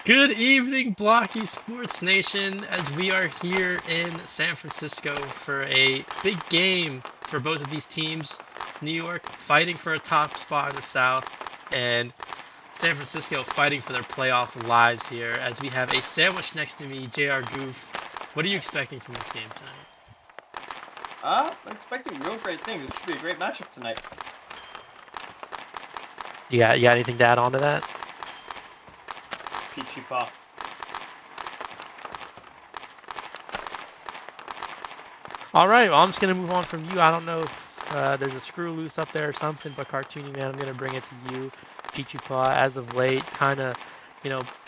Good evening, Blockey Sports Nation, as we are here in San Francisco for a big game for both of these teams. New York fighting for a top spot in the South, and San Francisco fighting for their playoff lives here, as we have a sandwich next to me, JR Goof. What are you expecting from this game tonight? I'm expecting real great things. It should be a great matchup tonight. You got anything to add on to that? Peachy Pop. All right, well, I'm just going to move on from you. I don't know if there's a screw loose up there or something, but Cartoony Man, I'm going to bring it to you. Peachy Paw, as of late, kind of,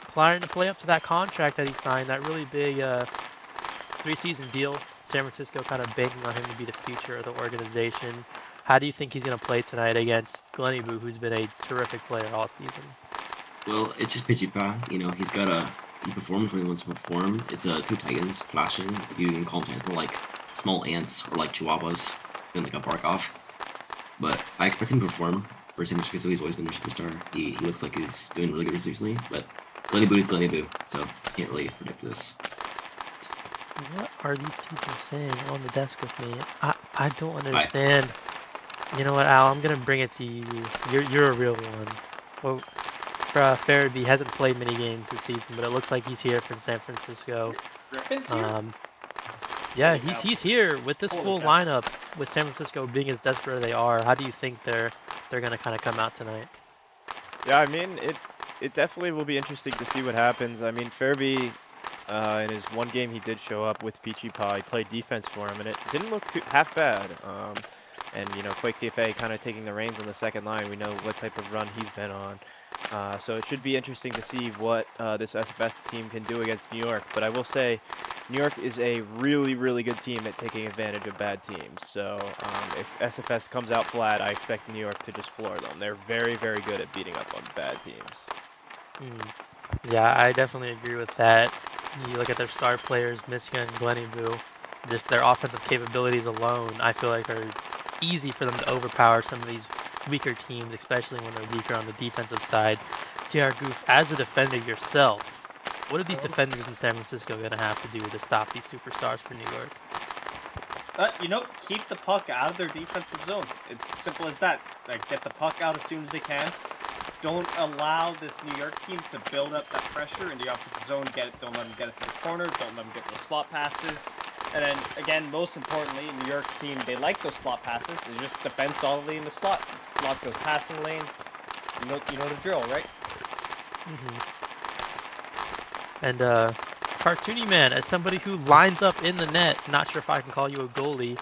planning to play up to that contract that he signed, that really big 3-season deal. San Francisco kind of banking on him to be the future of the organization. How do you think he's going to play tonight against Glenny Boo, who's been a terrific player all season? Well, it's just Peachy Paw. He performs when he wants to perform. It's two Titans clashing. If you can call them Titans, like small ants or like Chihuahuas and like a bark off. But I expect him to perform. For San Francisco, he's always been their superstar. He looks like he's doing really good recently. But Glenny Boo is Glenny Boo, so I can't really predict this. What are these people saying on the desk with me? I don't understand. You know what, Al? I'm gonna bring it to you. You're a real one. Well, Farabee hasn't played many games this season, but it looks like he's here from San Francisco. Yeah, he's here with this full lineup. With San Francisco being as desperate as they are, how do you think they're gonna kind of come out tonight? Yeah, I mean it definitely will be interesting to see what happens. I mean, Farabee in his one game he did show up with Peachy Paw. He played defense for him, and it didn't look half bad. And Quake TFA kind of taking the reins on the second line. We know what type of run he's been on. So it should be interesting to see what this SFS team can do against New York. But I will say, New York is a really, really good team at taking advantage of bad teams. So if SFS comes out flat, I expect New York to just floor them. They're very, very good at beating up on bad teams. Yeah, I definitely agree with that. You look at their star players, Michigan and Glenny Boo, just their offensive capabilities alone, I feel like are easy for them to overpower some of these weaker teams, especially when they're weaker on the defensive side. JR Goof, as a defender yourself, what are these defenders in San Francisco going to have to do to stop these superstars for New York? Keep the puck out of their defensive zone. It's simple as that. Like, get the puck out as soon as they can. Don't allow this New York team to build up that pressure in the offensive zone. Don't let them get it to the corner. Don't let them get those slot passes. And then, again, most importantly, New York team, they like those slot passes. They just defend solidly in the slot. Block those passing lanes. You know the drill, right? And Cartoony Man, as somebody who lines up in the net, not sure if I can call you a goalie.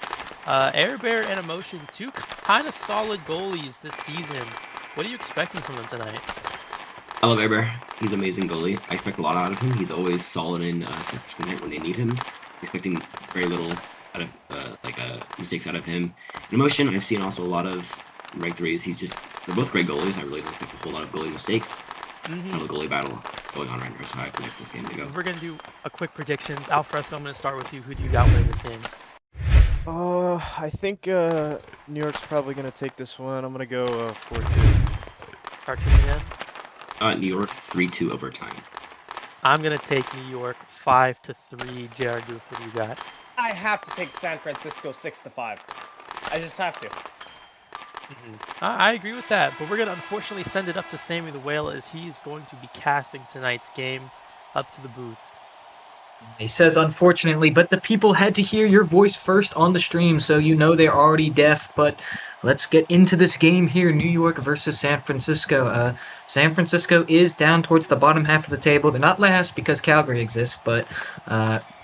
Air Bear and Emotion, two kind of solid goalies this season. What are you expecting from them tonight? I love Air Bear. He's an amazing goalie. I expect a lot out of him. He's always solid in San Francisco net when they need him. Expecting very little out of mistakes out of him. In Emotion, I've seen also a lot of reg threes. They're both great goalies. I really don't expect a whole lot of goalie mistakes. have a goalie battle going on right now. So I predict this game to go. We're gonna do a quick predictions. AllahFresco, I'm gonna start with you. Who do you got winning this game? I think New York's probably gonna take this one. I'm gonna go 4-2. Cartoon Man. New York 3-2 overtime. I'm gonna take New York 5-3. JR Goof, what do you got? I have to take San Francisco 6-5. I just have to. I agree with that, but we're gonna unfortunately send it up to Sammy the Whale as he's going to be casting tonight's game up to the booth. He says, unfortunately, but the people had to hear your voice first on the stream, so you know they're already deaf. But let's get into this game here, New York versus San Francisco. San Francisco is down towards the bottom half of the table. They're not last because Calgary exists, but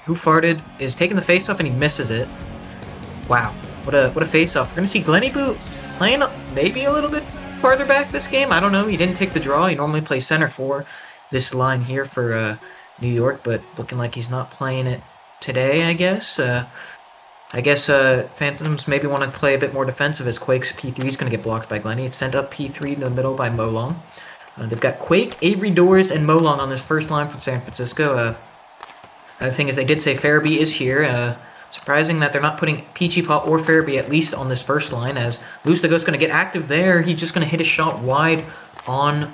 Who Farted is taking the face-off and he misses it. Wow, what a face-off. We're going to see Glenny Boo playing maybe a little bit farther back this game. I don't know. He didn't take the draw. He normally plays center for this line here for New York, but looking like he's not playing it today, I guess. Phantoms maybe want to play a bit more defensive as Quake's P3 is going to get blocked by Glenny. It's sent up P3 to the middle by Molong. They've got Quake, Avery Doors, and Molong on this first line from San Francisco. The thing is, they did say Farabee is here. Surprising that they're not putting Peachy Paw or Farabee at least on this first line, as Loose the Ghost's going to get active there. He's just going to hit a shot wide on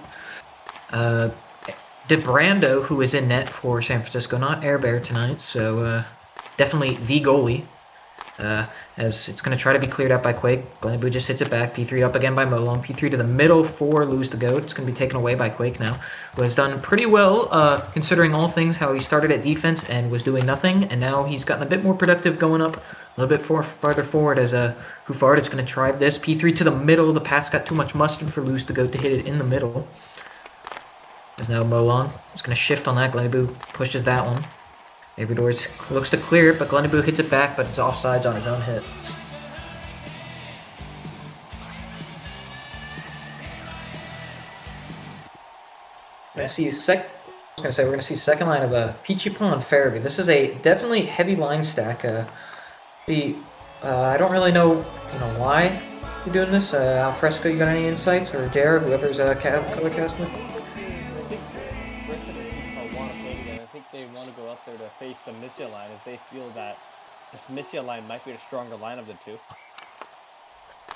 DeBrando, who is in net for San Francisco, not Air Bear tonight, so definitely the goalie, as it's going to try to be cleared out by Quake. Glenny Boo just hits it back, P3 up again by Molong, P3 to the middle for Lose the Goat. It's going to be taken away by Quake now, who has done pretty well, considering all things, how he started at defense and was doing nothing, and now he's gotten a bit more productive going up a little bit farther forward as Who Farted is going to try this. P3 to the middle, the pass got too much mustard for Lose the Goat to hit it in the middle. As now Molong is going to shift on that. Glenny Boo pushes that one. Avery Doors looks to clear it, but Glenny Boo hits it back, but it's offsides on his own hit. We're going to see second line of Peachy Paw and Farabee. This is a definitely heavy line stack. I don't really know why you're doing this. AllahFresco, you got any insights, or Dare, whoever's color casting it? They want to go up there to face the Missia line, as they feel that this Missia line might be the stronger line of the two.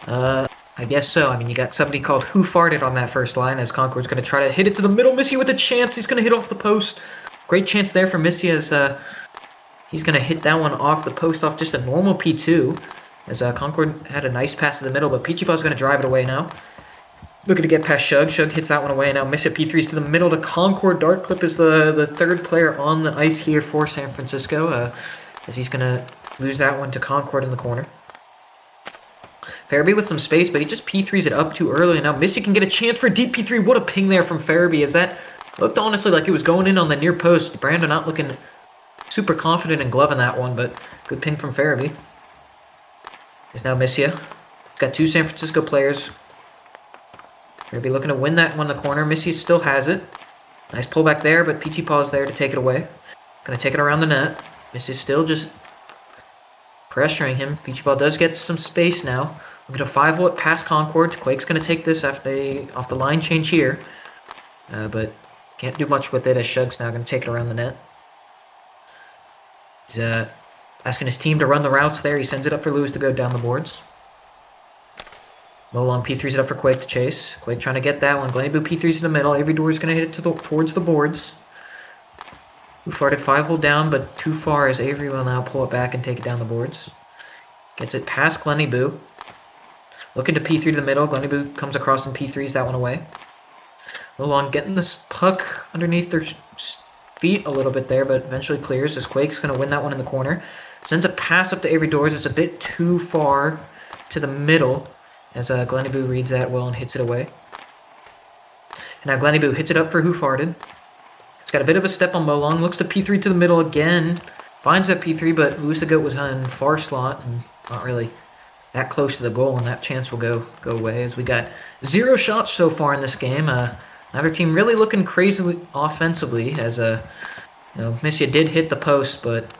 I guess so. I mean, you got somebody called Who Farted on that first line, as Concord's going to try to hit it to the middle. Missia with a chance. He's going to hit off the post. Great chance there for Missia, as he's going to hit that one off the post off just a normal P2, as Concord had a nice pass to the middle, but Peachy Paw's going to drive it away now. Looking to get past Shug. Shug hits that one away. Now Missia P3's to the middle to Concord. Dart Clip is the third player on the ice here for San Francisco, as he's going to lose that one to Concord in the corner. Farabee with some space, but he just P3's it up too early. And now Missia can get a chance for a deep P3. What a ping there from Farabee, as that looked honestly like it was going in on the near post. Brando not looking super confident in gloving that one, but good ping from Farabee. Is now Missia. He's got two San Francisco players. Farabee looking to win that one in the corner. Missia still has it. Nice pullback there, but Peachy Paw's there to take it away. Going to take it around the net. Missia's still just pressuring him. Peachy Paw does get some space now. Looking to 5-hole it past Concord. Quake's going to take this off the line change here. But can't do much with it, as Shug's now going to take it around the net. He's asking his team to run the routes there. He sends it up for Lewis to go down the boards. Molong P3's it up for Quake to chase. Quake trying to get that one. Glenny Boo P3's in the middle. Avery Door's going to hit it towards the boards. Who Farted 5-hole down, but too far, as Avery will now pull it back and take it down the boards. Gets it past Glenny Boo. Looking to P3 to the middle. Glenny Boo comes across and P3's that one away. Molong getting this puck underneath their feet a little bit there, but eventually clears, as Quake's going to win that one in the corner. Sends a pass up to Avery Doors. It's a bit too far to the middle, as Glenny Boo reads that well and hits it away. And now Glenny Boo hits it up for Who Farted. He's got a bit of a step on Molong. Looks to P3 to the middle again. Finds that P3, but Loose the Goat was in far slot and not really that close to the goal, and that chance will go away, as we got 0 shots so far in this game. Neither team really looking crazily offensively, as Missia did hit the post, but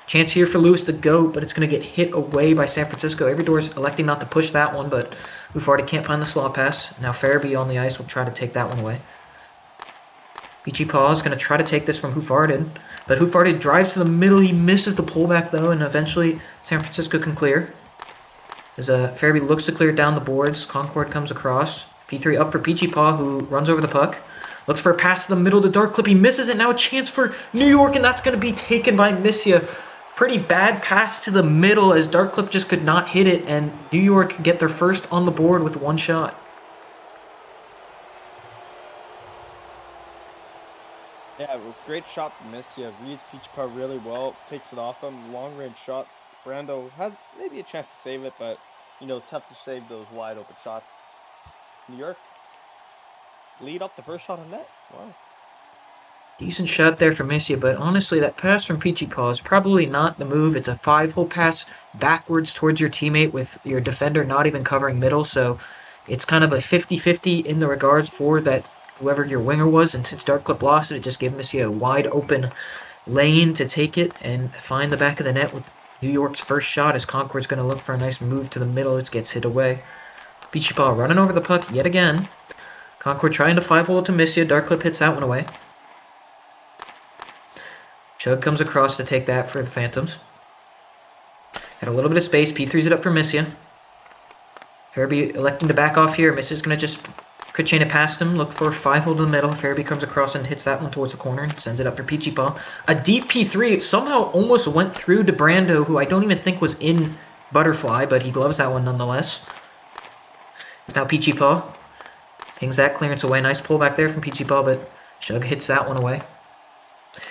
chance here for Lewis the Goat, but it's going to get hit away by San Francisco. Avery Door's electing not to push that one, but Who Farted can't find the slot pass. Now Farabee on the ice will try to take that one away. Peachy Paw is going to try to take this from Hoofarted, but Hoofarted drives to the middle. He misses the pullback though, and eventually San Francisco can clear. As Farabee looks to clear it down the boards, Concord comes across. P3 up for Peachy Paw, who runs over the puck. Looks for a pass to the middle to Dark Clip. He misses it. Now a chance for New York, and that's going to be taken by Missia. Pretty bad pass to the middle as Dark Clip just could not hit it, and New York get their first on the board with one shot. Yeah, great shot from Missia. Reads Peachy Paw really well. Takes it off him. Long range shot. Brando has maybe a chance to save it, but, you know, tough to save those wide open shots. New York lead off the first shot on net. Wow. Decent shot there from Missia, but honestly, that pass from Peachy Paw is probably not the move. It's a 5-hole pass backwards towards your teammate with your defender not even covering middle, so it's kind of a 50-50 in the regards for that whoever your winger was, and since Dark Clip lost it, it just gave Missia a wide open lane to take it and find the back of the net with New York's first shot as Concord's going to look for a nice move to the middle. It gets hit away. Peachy Paw running over the puck yet again. Concord trying to 5-hole to Missia. Dark Clip hits that one away. Chug comes across to take that for the Phantoms. Had a little bit of space. P3's it up for Missia. Farabee electing to back off here. Missia's going to just quick chain it past him. Look for a 5-hole to the middle. Farabee comes across and hits that one towards the corner and sends it up for Peachy Paw. A deep P3. It somehow almost went through to Brando, who I don't even think was in Butterfly, but he gloves that one nonetheless. It's now Peachy Paw. Pings that clearance away. Nice pullback there from Peachy Paw, but Chug hits that one away.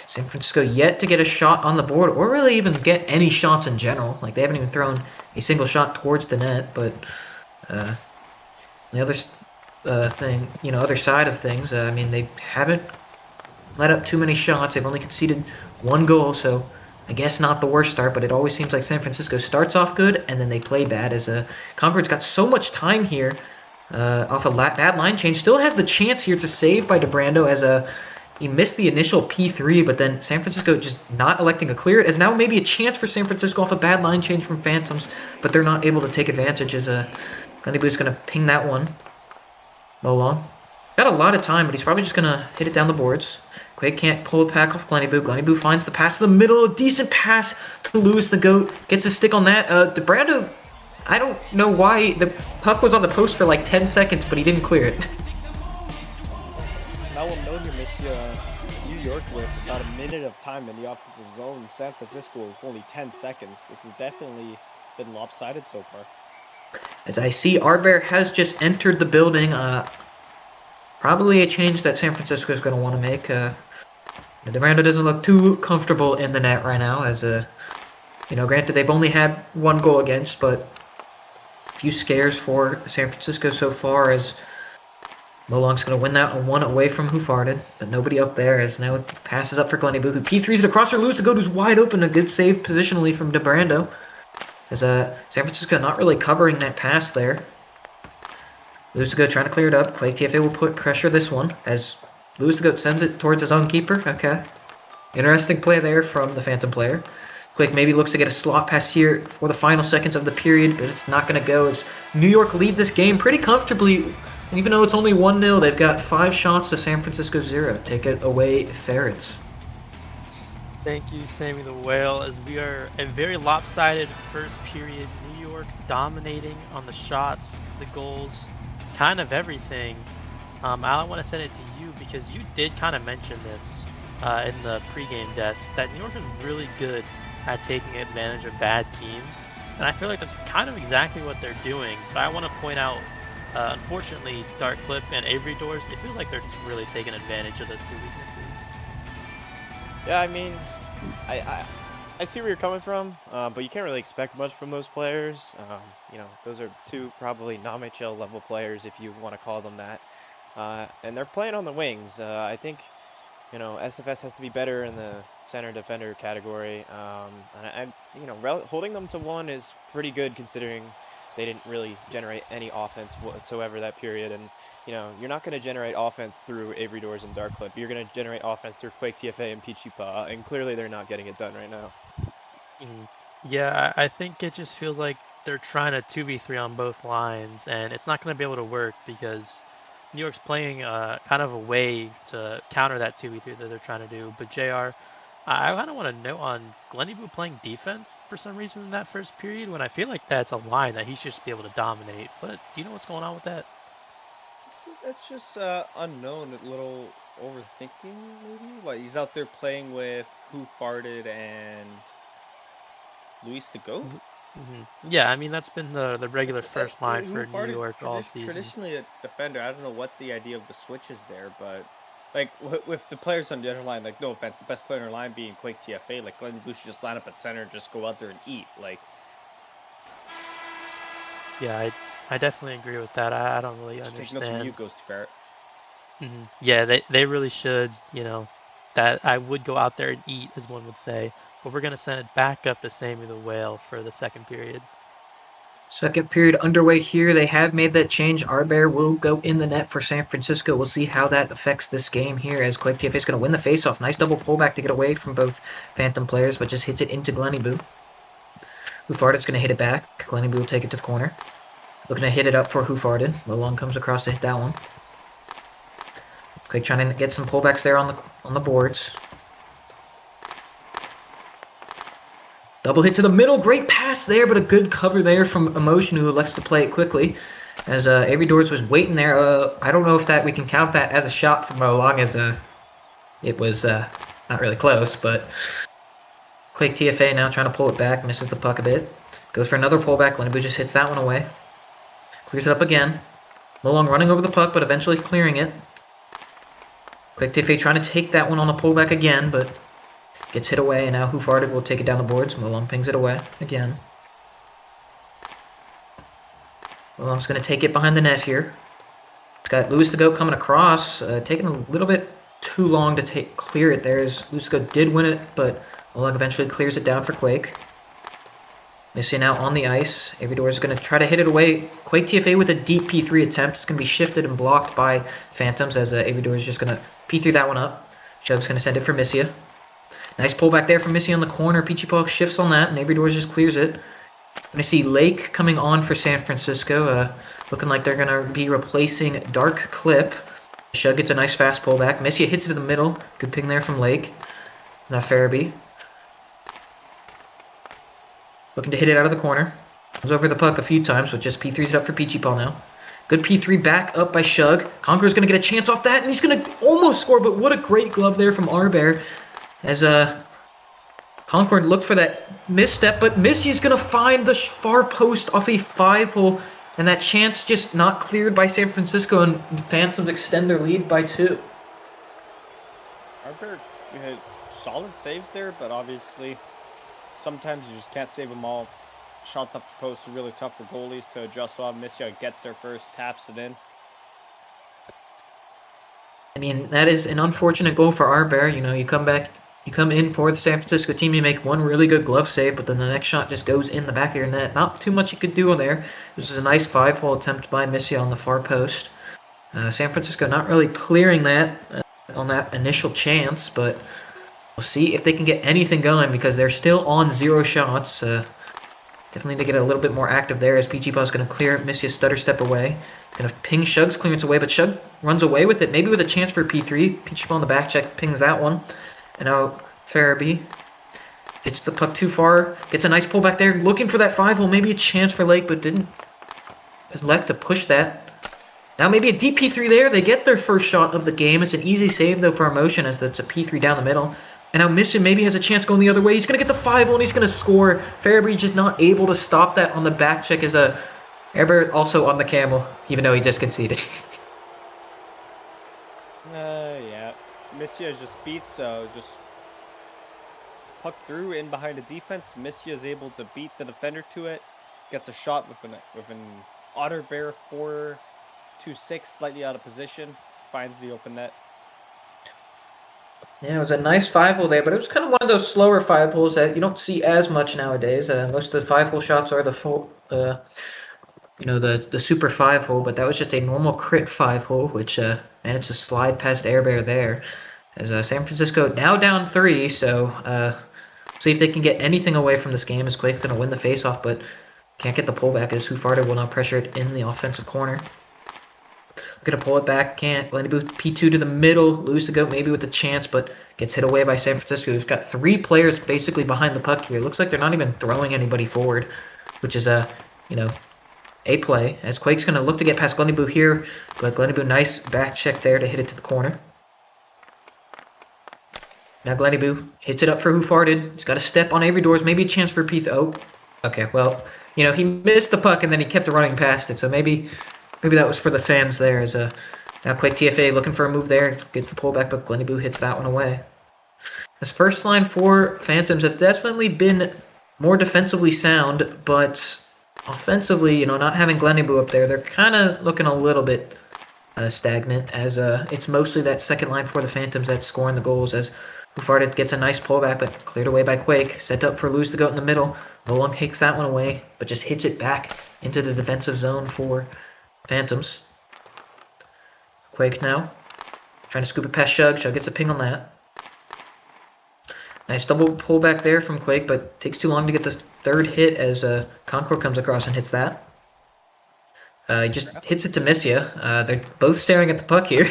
San Francisco yet to get a shot on the board, or really even get any shots in general. Like, they haven't even thrown a single shot towards the net, but the other other side of things, I mean, they haven't let up too many shots. They've only conceded one goal, so I guess not the worst start, but it always seems like San Francisco starts off good, and then they play bad, as Concord's got so much time here off a bad line change. Still has the chance here to save by DeBrando, as he missed the initial P3, but then San Francisco just not electing to clear it, as now maybe a chance for San Francisco off a bad line change from Phantoms, but they're not able to take advantage, as Glenny Boo's going to ping that one. Molong. Got a lot of time, but he's probably just going to hit it down the boards. Quake can't pull it back off Glenny Boo. Glenny Boo finds the pass to the middle. A decent pass to Lewis the Goat. Gets a stick on that. DeBrando, I don't know why. The puck was on the post for like 10 seconds, but he didn't clear it. Now we'll know you miss New York with about a minute of time in the offensive zone. San Francisco with only 10 seconds. This has definitely been lopsided so far. As I see, Arbear has just entered the building. Probably a change that San Francisco is going to want to make. DeBrando doesn't look too comfortable in the net right now, as granted they've only had one goal against, but a few scares for San Francisco so far, as Molong's going to win that one away from Hoofarted, but nobody up there, as now it passes up for Glenny Boo, who P3's it across for Lewis to go, who's wide open. A good save positionally from DeBrando, as San Francisco not really covering that pass there. Lewis the Goat trying to clear it up. Quake TFA will put pressure this one, as Lewis the Goat sends it towards his own keeper. Okay. Interesting play there from the Phantom player. Quake maybe looks to get a slot pass here for the final seconds of the period, but it's not going to go, as New York lead this game pretty comfortably. Even though it's only 1-0, they've got 5 shots to San Francisco 0. Take it away, Ferrets. Thank you, Sammy the Whale, as we are a very lopsided first period. New York dominating on the shots, the goals, kind of everything. I want to send it to you because you did kind of mention this in the pregame desk, that New York is really good at taking advantage of bad teams, and I feel like that's kind of exactly what they're doing. But I want to point out, unfortunately, Dark Clip and Avery Doors, it feels like they're just really taking advantage of those two weaknesses. Yeah, I mean, I see where you're coming from, but you can't really expect much from those players. Those are two probably non-HL level players, if you want to call them that. And they're playing on the wings. I think, SFS has to be better in the center defender category. And holding them to 1 is pretty good, considering they didn't really generate any offense whatsoever that period. And, you're not going to generate offense through Avery Doors and Dark Clip. You're going to generate offense through Quake TFA and Peachy Paw, and clearly they're not getting it done right now. Yeah, I think it just feels like they're trying to 2v3 on both lines, and it's not going to be able to work because New York's playing kind of a way to counter that 2v3 that they're trying to do. But JR, I kind of want to note on Gleniboo playing defense for some reason in that first period when I feel like that's a line that he should just be able to dominate. But do you know what's going on with that? That's just unknown, a little overthinking maybe. What, he's out there playing with Who Farted and Luis the Goat? Yeah, I mean that's been the regular first line Who for New Farted York all season. Traditionally a defender. I don't know what the idea of the switch is there, but like with the players on the other line, like no offense, the best player on our line being Quake TFA, like Gleniboo should just line up at center and just go out there and eat. Like, yeah, I definitely agree with that. I don't really take notes from you, understand. Ghosty Ferret. Yeah, they really should, you know, that I would go out there and eat, as one would say. But we're going to send it back up to Sammy the Whale for the second period. Second period underway here. They have made that change. Arbear will go in the net for San Francisco. We'll see how that affects this game here as Quake TFA is going to win the faceoff. Nice double pullback to get away from both Phantom players, but just hits it into Gleniboo. Who Farted's going to hit it back. Gleniboo will take it to the corner. Looking to hit it up for Who Farted. Long comes across to hit that one. Quake trying to get some pullbacks there on the boards. Double hit to the middle. Great pass there, but a good cover there from Emotion, who elects to play it quickly. As Avery Doors was waiting there. I don't know if we can count that as a shot from long as it was not really close, but Quake TFA now trying to pull it back. Misses the puck a bit. Goes for another pullback. Gleniboo just hits that one away. Clears it up again. Molong running over the puck, but eventually clearing it. Quake TFA trying to take that one on the pullback again, but gets hit away, and now Who Farted will take it down the boards. Molong pings it away again. Molong's going to take it behind the net here. It's got Luis the Goat coming across, taking a little bit too long to clear it there, as Luis the Goat did win it, but Molong eventually clears it down for Quake. Missy now on the ice. Avidor is going to try to hit it away. Quake TFA with a deep P3 attempt. It's going to be shifted and blocked by Phantoms as Avidor is just going to P3 that one up. Shug's going to send it for Missia. Nice pullback there from Missy on the corner. Peachy Paw shifts on that, and Avidor just clears it. Going to see Lake coming on for San Francisco. Looking like they're going to be replacing Dark Clip. Shug gets a nice fast pullback. Missia hits it to the middle. Good ping there from Lake. It's not Farabee. Looking to hit it out of the corner. Comes over the puck a few times, but just P3's it up for Peachy Paw now. Good P3 back up by Shug. Conqueror's going to get a chance off that, and he's going to almost score, but what a great glove there from Arbear. As Concord looked for that misstep, but Missy's going to find the far post off a 5-hole, and that chance just not cleared by San Francisco, and Phantoms extend their lead by 2. Arbear had solid saves there, but obviously sometimes you just can't save them all. Shots off the post are really tough for goalies to adjust while Missia gets there first, taps it in. I mean, that is an unfortunate goal for Arbear. You know, you come in for the San Francisco team, you make one really good glove save, but then the next shot just goes in the back of your net. Not too much you could do on there. This is a nice 5-hole attempt by Missia on the far post. San Francisco not really clearing that on that initial chance, but we'll see if they can get anything going because they're still on 0 shots. Definitely to get a little bit more active there as Peachy Paw's going to clear Missia's stutter step away. Going to ping Shug's clearance away, but Shug runs away with it, maybe with a chance for P3. Peachy Paw on the back check pings that one. And now Farabee hits the puck too far, gets a nice pullback there, looking for that 5-hole, maybe a chance for Lake, but didn't elect to push that. Now maybe a deep P3 there. They get their first shot of the game. It's an easy save though for Emotion as that's a P3 down the middle. And now Mission maybe has a chance going the other way. He's going to get the 5-hole and he's going to score. Farabee just not able to stop that on the back check as Arbear also on the camel, even though he just conceded. Yeah. Missia just beats, just puck through in behind the defense. Missia is able to beat the defender to it. Gets a shot with an Otter Bear 4-2-6, slightly out of position. Finds the open net. Yeah, it was a nice 5-hole there, but it was kind of one of those slower 5-holes that you don't see as much nowadays. Most of the 5-hole shots are the full, the super 5-hole, but that was just a normal crit 5-hole, which managed to slide past Arbear there. As San Francisco now down 3, so see if they can get anything away from this game as Quake's going to win the faceoff, but can't get the pullback as Who Farted will now pressure it in the offensive corner. Gonna pull it back, can't. Glenny Boo P2 to the middle, lose the goat maybe with a chance, but gets hit away by San Francisco, who's got 3 players basically behind the puck here. It looks like they're not even throwing anybody forward, which is a play. As Quake's gonna look to get past Glenny Boo here, but Glenny Boo, nice back check there to hit it to the corner. Now Glenny Boo hits it up for Who Farted. He's got a step on Avery Doors, maybe a chance for Pete. Oh, okay, well, he missed the puck and then he kept running past it, so maybe that was for the fans there. As now Quake TFA looking for a move there, gets the pullback, but Glenny Boo hits that one away. This first line for Phantoms have definitely been more defensively sound, but offensively, not having Glenny Boo up there, they're kind of looking a little bit stagnant, as it's mostly that second line for the Phantoms that's scoring the goals, as Who Farted gets a nice pullback, but cleared away by Quake. Set up for Lose the Goat in the middle. Volong takes that one away, but just hits it back into the defensive zone for Phantoms. Quake now, trying to scoop it past Shug. Shug gets a ping on that. Nice double pullback there from Quake, but takes too long to get this third hit as Concord comes across and hits that. He just hits it to Missia. They're both staring at the puck here.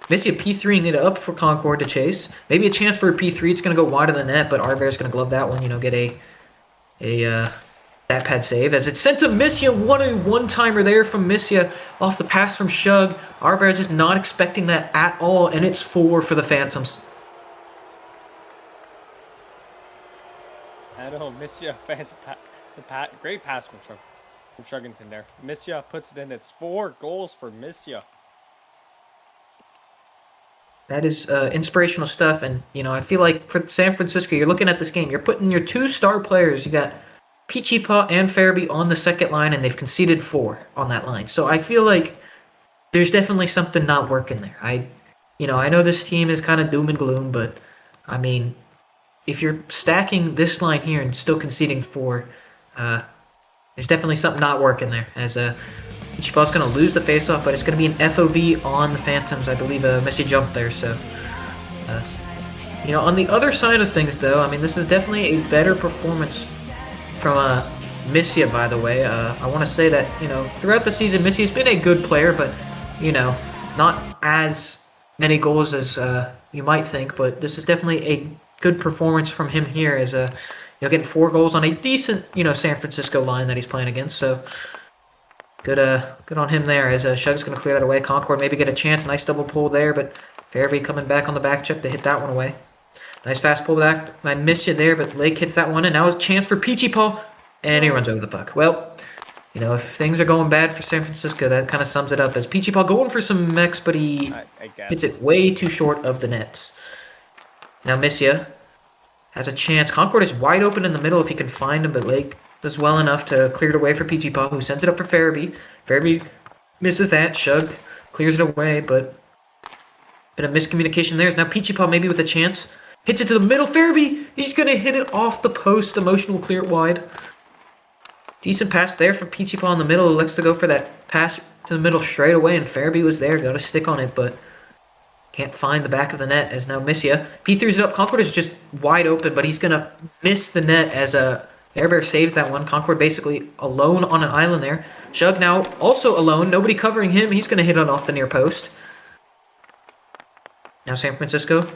Missia P3 need up for Concord to chase. Maybe a chance for a P3. It's going to go wide of the net, but Arbear's going to glove that one, get a that pad save. As it's sent to Missia, one-timer there from Missia off the pass from Shug. Arbear just not expecting that at all, and it's 4 for the Phantoms. I know, Missia fans, great pass from Shuggington there. Missia puts it in. It's 4 goals for Missia. That is inspirational stuff, and I feel like for San Francisco, you're looking at this game, you're putting your 2 star players. You got Peachy Paw and Farabee on the second line, and they've conceded 4 on that line. So I feel like there's definitely something not working there. I know this team is kind of doom and gloom, but I mean, if you're stacking this line here and still conceding 4, there's definitely something not working there. As Peachy Paw's going to lose the faceoff, but it's going to be an FOV on the Phantoms. I believe Messi jumped there, so on the other side of things, though, I mean, this is definitely a better performance from Missia, by the way. I want to say that, throughout the season, Missia's been a good player, but, not as many goals as you might think, but this is definitely a good performance from him here, as getting 4 goals on a decent, San Francisco line that he's playing against, so good on him there, as Shug's going to clear that away. Concord maybe get a chance, nice double pull there, but Farabee coming back on the back check to hit that one away. Nice fast pull back. I missed you there, but Lake hits that one, and now a chance for Peachy Paw, and he runs over the puck. Well, if things are going bad for San Francisco, that kind of sums it up, as Peachy Paw going for some mechs, but he hits it way too short of the net. Now Missia has a chance. Concord is wide open in the middle if he can find him, but Lake does well enough to clear it away for Peachy Paw, who sends it up for Farabee. Farabee misses that. Shug clears it away, but bit of miscommunication there. Now Peachy Paw maybe with a chance. Hits it to the middle. Farabee, he's going to hit it off the post. Emotional clear it wide. Decent pass there from Peachy Paw in the middle. Elects to go for that pass to the middle straight away, and Farabee was there. Got a stick on it, but can't find the back of the net, as now Missia. P3's it up. Concord is just wide open, but he's going to miss the net as Airbear saves that one. Concord basically alone on an island there. Shug now also alone. Nobody covering him. He's going to hit it off the near post. Now San Francisco.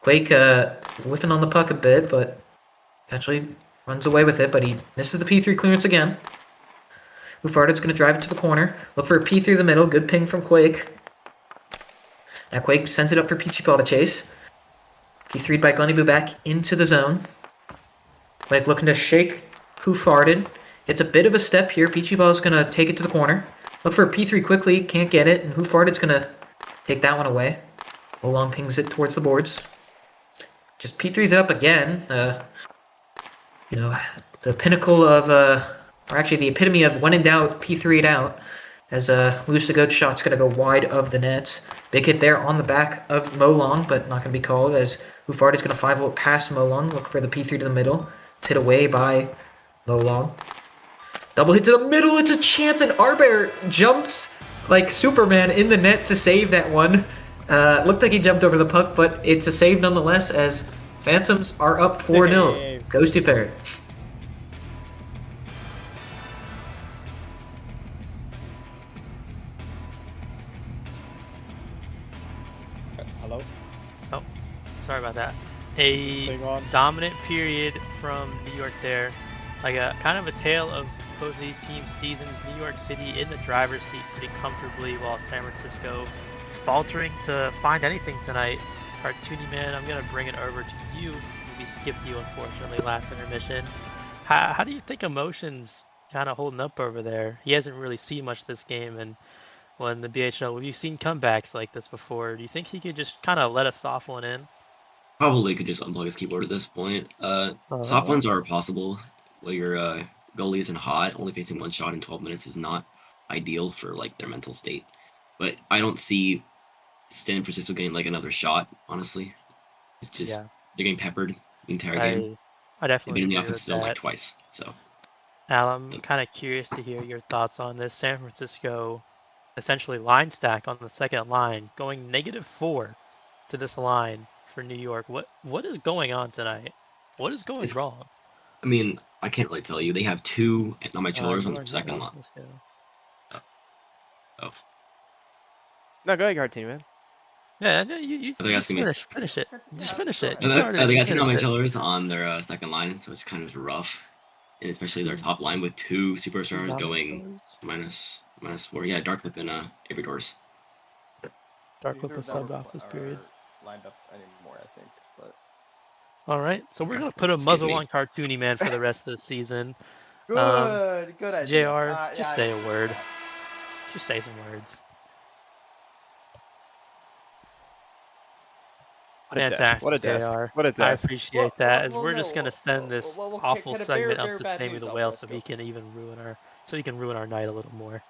Quake whiffing on the puck a bit, but actually runs away with it, but he misses the P3 clearance again. Who Farted's going to drive it to the corner. Look for a P3 in the middle. Good ping from Quake. Now Quake sends it up for Peachy Paw to chase. P3'd by Glenny Boo back into the zone. Quake looking to shake Who Farted. It's a bit of a step here. Peachy Paw is going to take it to the corner. Look for a P3 quickly. Can't get it. And Who Farted's going to take that one away. Long pings it towards the boards. Just P3's up again. The pinnacle of, or actually the epitome of when in doubt, P3'd out. As Lose the Goat shot's going to go wide of the nets. Big hit there on the back of Molong, but not going to be called, as Who Farted's going to 5-volt past Molong. Look for the P3 to the middle. It's hit away by Molong. Double hit to the middle. It's a chance, and Arbear jumps like Superman in the net to save that one. Looked like he jumped over the puck, but it's a save nonetheless, as Phantoms are up 4-0. Goes to Ferret. A Big on. dominant period from New York there. Like a kind of a tale of both of these teams' seasons. New York City in the driver's seat pretty comfortably, while San Francisco is faltering to find anything tonight. Cartoony Man, I'm gonna bring it over to you. We skipped you unfortunately last intermission. How do you think emotions kind of holding up over there? He hasn't really seen much this game, and when the BHL, have you seen comebacks like this before? Do you think he could just kind of let a soft one in? Probably could just unplug his keyboard at this point. Soft ones are possible. While your goalie isn't hot, only facing one shot in 12 minutes is not ideal for like their mental state. But I don't see San Francisco getting like another shot. Honestly, it's just they're getting peppered the entire game. I They've definitely been in the agree with offensive zone like that. twice. So Al, I'm kind of curious to hear your thoughts on this. San Francisco essentially line stack on the second line, going -4 to this line for New York. What is going on tonight? What is going wrong? I mean, I can't really tell you. They have two chillers on You their are second not. line. Let's go. Oh, No, go ahead, Cartoon Man. Yeah, no, you Are they just asking me? finish it. Just finish it. they You started it, got two finish it. chillers on their second line, so it's kind of rough. And especially their top line with two superstars going -4. Yeah, Darklip and Avery Doors. Darklip was subbed off this period. Lined up anymore, I think. But All right, so we're gonna put a Excuse muzzle me. on Cartoony Man for the rest of the season. good idea. JR, just say a word. Just say some words. Fantastic, What a desk. JR. What a I desk. appreciate that. As we're just gonna send this well, awful can a segment bear up to bad Sammy news, the Whale, so AllahFresco? he can even ruin our night a little more.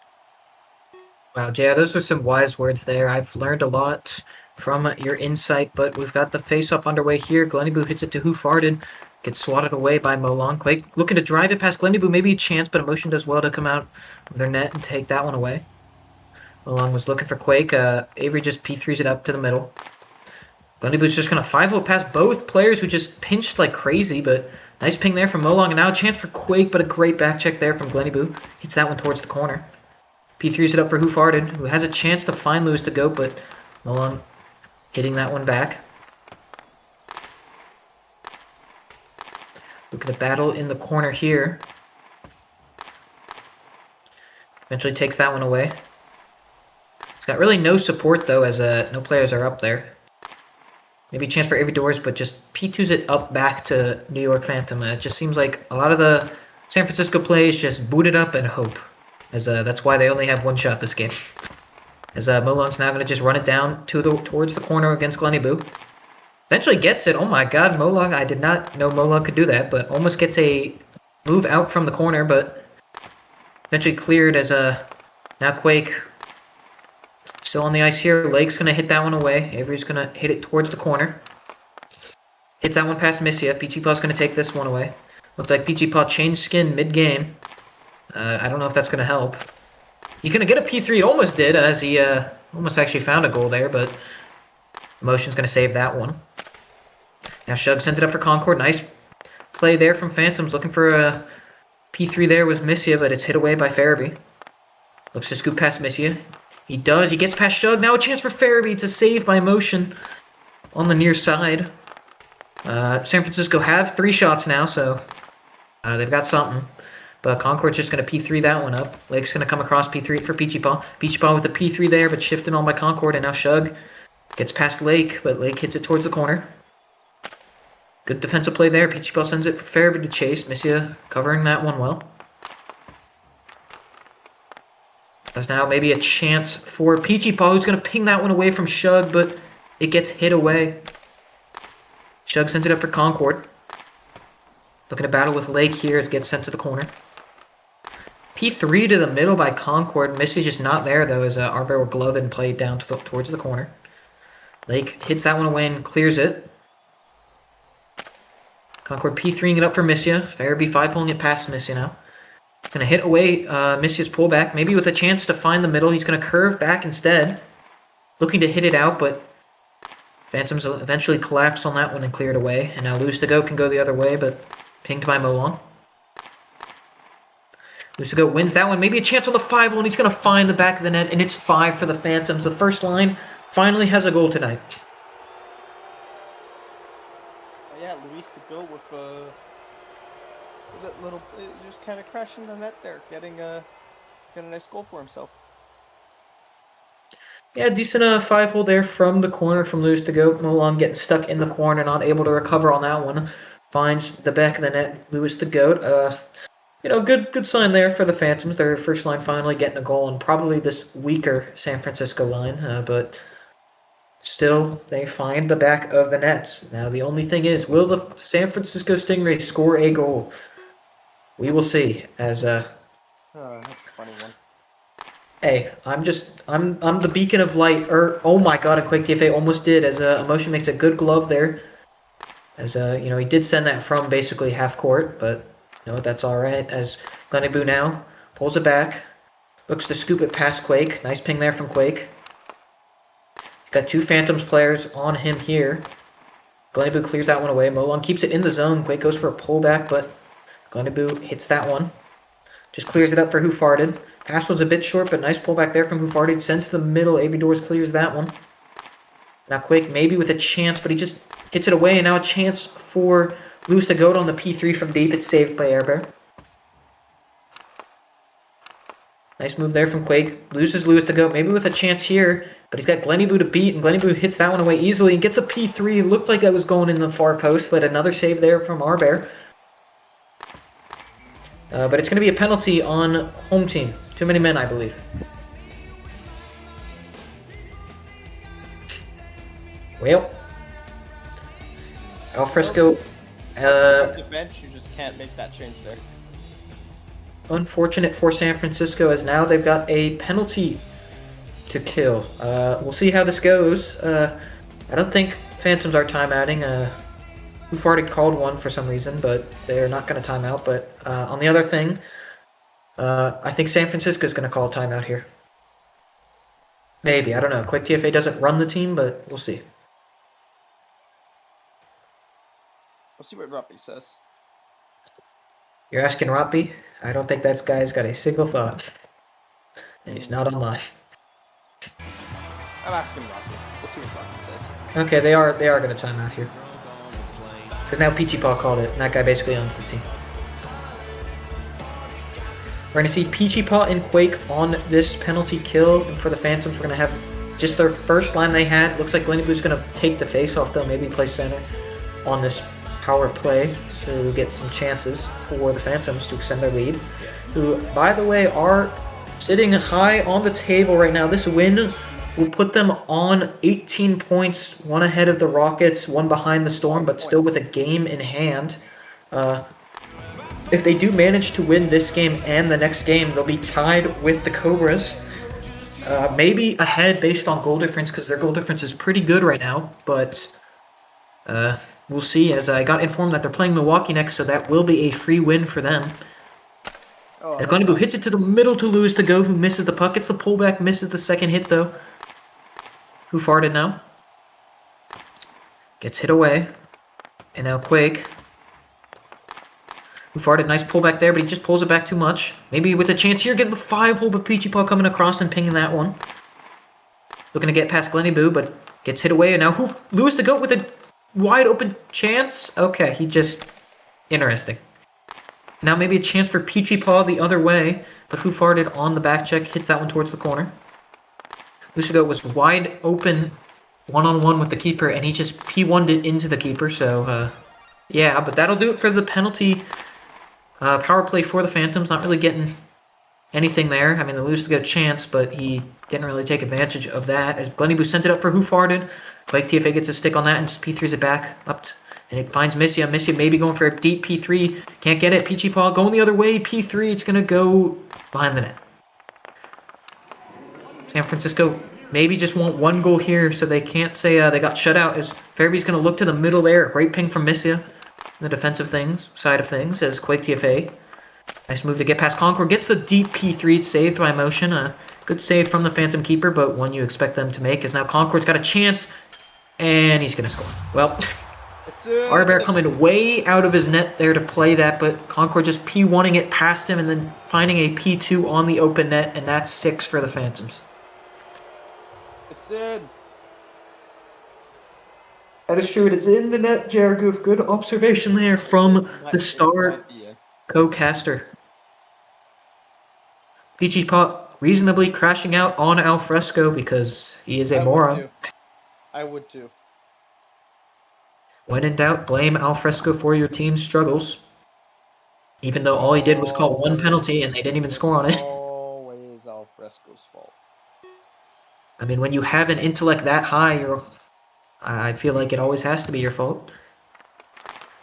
Wow, Jay, those were some wise words there. I've learned a lot from your insight, but we've got the face-off underway here. Gleniboo hits it to Who Farted. Gets swatted away by Molon. Quake looking to drive it past Gleniboo. Maybe a chance, but Emotion does well to come out of their net and take that one away. Molon was looking for Quake. Avery just P3s it up to the middle. Gleniboo's just going to 5-0 past both players who just pinched like crazy, but nice ping there from Molong. And now a chance for Quake, but a great back check there from Gleniboo. Hits that one towards the corner. P3's it up for Who Farted, who has a chance to find Lewis the Goat, but Molong hitting that one back. Look at the battle in the corner here. Eventually takes that one away. He's got really no support though, as no players are up there. Maybe a chance for Avery Doors, but just P2's it up back to New York Phantom. It just seems like a lot of the San Francisco plays just boot it up and hope. As that's why they only have one shot this game. As Molong's now going to just run it down towards the corner against Gleniboo. Eventually gets it. Oh my god, Molong. I did not know Molong could do that, but almost gets a move out from the corner, but eventually cleared as now Quake still on the ice here. Lake's going to hit that one away. Avery's going to hit it towards the corner. Hits that one past Missia. Peachy Paw's going to take this one away. Looks like Peachy Paw changed skin mid-game. I don't know if that's going to help. He's going to get a P3. It almost did, as he almost actually found a goal there, but Emotion's going to save that one. Now Shug sends it up for Concord. Nice play there from Phantoms. Looking for a P3 there was Missia, but it's hit away by Farabee. Looks to scoop past Missia. He does. He gets past Shug. Now a chance for Farabee. It's a save by Emotion on the near side. San Francisco have 3 shots now, so they've got something. But Concord's just going to P3 that one up. Lake's going to come across P3 for Peachy Paw. Peachy Paw with a P3 there, but shifted on by Concord. And now Shug gets past Lake, but Lake hits it towards the corner. Good defensive play there. Peachy Paw sends it for Farabee to chase. Missia covering that one well. There's now maybe a chance for Peachy Paw, who's going to ping that one away from Shug, but it gets hit away. Shug sends it up for Concord. Looking to battle with Lake here. It gets sent to the corner. P3 to the middle by Concord. Missy's just not there, though, as Arbor glove and played down towards the corner. Lake hits that one away and clears it. Concord P3ing it up for Missia. Farabee 5 pulling it past Missia now. Going to hit away Missia's pullback, maybe with a chance to find the middle. He's going to curve back instead. Looking to hit it out, but Phantoms will eventually collapse on that one and clear it away. And now Lewis to Go can go the other way, but pinged by Molong. Lewis to Go wins that one. Maybe a chance on the 5-1. And he's going to find the back of the net, and it's 5 for the Phantoms. The first line finally has a goal tonight. Yeah, Luis to go with that little, just kind of crashing the net there, getting a nice goal for himself. Yeah, decent 5-hole there from the corner from Lewis to go. Milan getting stuck in the corner, not able to recover on that one. Finds the back of the net, Lewis the Goat. Good sign there for the Phantoms. Their first line finally getting a goal on probably this weaker San Francisco line, but still they find the back of the nets. Now the only thing is, will the San Francisco Stingrays score a goal? We will see. As Oh, that's a funny one. Hey, I'm the beacon of light. Oh my god, a quick TFA almost did. As Emotion makes a good glove there. As he did send that from basically half court, but that's all right. As Gleniboo now pulls it back, looks to scoop it past Quake. Nice ping there from Quake. He's got two Phantoms players on him here. Gleniboo clears that one away. Molon keeps it in the zone. Quake goes for a pullback, but Gleniboo hits that one. Just clears it up for Who Farted. Pass was a bit short, but nice pullback there from Who Farted. Sends to the middle. AV Doors clears that one. Now Quake maybe with a chance, but he just hits it away, and now a chance for Lewis to go on the P3 from deep. It's saved by Airbear. Nice move there from Quake. Loses Lewis to go, maybe with a chance here, but he's got Gleniboo to beat, and Gleniboo hits that one away easily and gets a P3. It looked like that was going in the far post. Let another save there from Airbear. But it's going to be a penalty on home team. Too many men, I believe. Well, AllahFresco. The bench, you just can't make that change there. Unfortunate for San Francisco, as now they've got a penalty to kill. We'll see how this goes. I don't think Phantoms are timeouting. Who Farted called one for some reason, but they're not going to timeout. But on the other thing, I think San Francisco is going to call a timeout here. Maybe, I don't know. Quick TFA doesn't run the team, but we'll see. We'll see what Ruppy says. You're asking Roppy? I don't think that guy's got a single thought. And he's not online. I'm asking Ruppy. We'll see what Ruppy says. Okay, they are going to time out here. Because now Peachy Paw called it, and that guy basically owns the team. We're going to see Peachy Paw and Quake on this penalty kill. And for the Phantoms, we're going to have just their first line they had. Looks like Gleniboo's going to take the face-off, though. Maybe play center on this power play to get some chances for the Phantoms to extend their lead. Who, by the way, are sitting high on the table right now. This win will put them on 18 points, one ahead of the Rockets, one behind the Storm, but still with a game in hand. If they do manage to win this game and the next game, they'll be tied with the Cobras. Maybe ahead based on goal difference, because their goal difference is pretty good right now, but we'll see, as I got informed that they're playing Milwaukee next, so that will be a free win for them. As Gleniboo hits it to the middle to Lewis to go, who misses the puck. Gets the pullback, misses the second hit, though. Who Farted now? Gets hit away. And now Quake. Who Farted, nice pullback there, but he just pulls it back too much. Maybe with a chance here, getting the 5-hole, but Peachy Paw coming across and pinging that one. Looking to get past Gleniboo, but gets hit away. And now Lewis to go with a wide open chance. Okay, he just... Interesting. Now maybe a chance for Peachy Paw the other way, but Who Farted on the back check, hits that one towards the corner. Lucigo was wide open one-on-one with the keeper, and he just P1'd it into the keeper, so yeah, but that'll do it for the penalty power play for the Phantoms. Not really getting anything there. I mean, the Lucigo chance, but he didn't really take advantage of that, as Gleniboo sends it up for Who Farted. Blake TFA gets a stick on that and just P3s it back up, and it finds Missia. Missia maybe going for a deep P3. Can't get it. Peachy Paw going the other way. P3. It's going to go behind the net. San Francisco maybe just want one goal here, so they can't say they got shut out, as Fairby's going to look to the middle there. Great ping from Missia. The defensive side of things, as Quake TFA. Nice move to get past Concord. Gets the deep P3. It's saved by Motion. Good save from the Phantom keeper, but one you expect them to make, as now Concord's got a chance. And he's going to score. Well, Airbear coming way out of his net there to play that, but Concord just P1'ing it past him and then finding a P2 on the open net, and that's 6 for the Phantoms. It's in. That is true. It is in the net, Jaragoof. Good observation there from the star co-caster. Peachy Pot reasonably crashing out on AllahFresco because he is a moron. I would too. When in doubt, blame AllahFresco for your team's struggles. Even though all he did was call one penalty and they didn't even score on it. Always AllahFresco's fault. I mean, when you have an intellect that high, I feel like it always has to be your fault.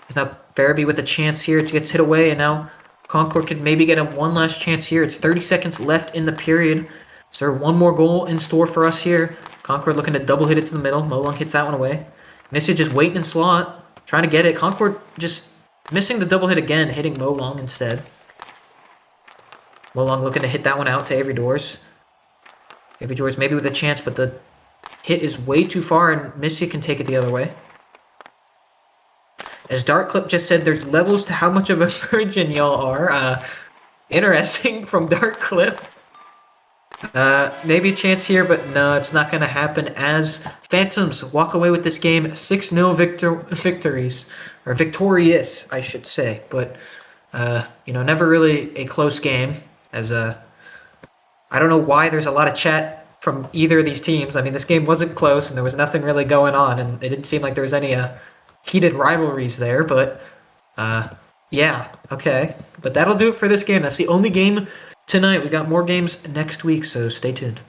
There's now Farabee with a chance here. It gets hit away, and now Concord could maybe get one last chance here. It's 30 seconds left in the period. Is there one more goal in store for us here? Concord looking to double hit it to the middle. Molong hits that one away. Missy just waiting in slot, trying to get it. Concord just missing the double hit again, hitting Molong instead. Molong looking to hit that one out to Avery Doors. Avery Doors maybe with a chance, but the hit is way too far, and Missy can take it the other way. As Dark Clip just said, there's levels to how much of a virgin y'all are. Interesting from Dark Clip. Maybe a chance here, but no, it's not going to happen as Phantoms walk away with this game 6-0 victories. Or victorious, I should say. But, never really a close game. As I don't know why there's a lot of chat from either of these teams. I mean, this game wasn't close, and there was nothing really going on, and it didn't seem like there was any heated rivalries there, but yeah, okay. But that'll do it for this game. That's the only game tonight. We got more games next week, so stay tuned.